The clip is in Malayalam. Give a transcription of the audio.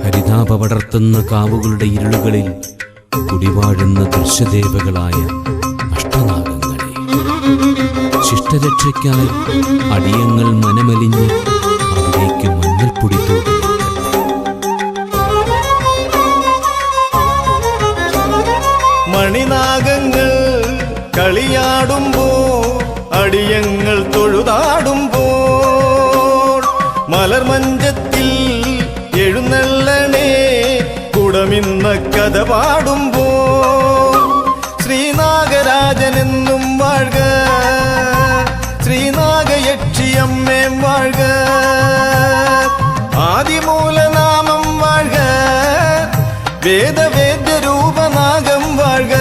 ഹരിതാപ പടർത്തുന്ന കാവുകളുടെ ഇരുളുകളിൽ കുടിവാഴുന്ന ദൃശ്യദേവകളായ അഷ്ടനാഗങ്ങളെ, ശിഷ്ടരക്ഷയ്ക്കായി അടിയങ്ങൾ മനമലിഞ്ഞ് അവിടേക്ക് മഞ്ഞൾപ്പൊടി തൂക്കി. മണിനാഗങ്ങൾ കളിയാടുമ്പോ അടിയങ്ങൾ തൊഴുതാടുമ്പോൾ മലർമഞ്ചത്തിൽ എഴുന്നള്ളണേ കുടമിന്ന കഥ പാടുമ്പോ ശ്രീനാഗരാജനെന്നും വാഴ്ക, ശ്രീനാഗയക്ഷിയമ്മേ വാഴ്ക, ആദിമൂലനാമം വാഴ്ക, വേദവേദ്യരൂപനാഗം വാഴ്ക.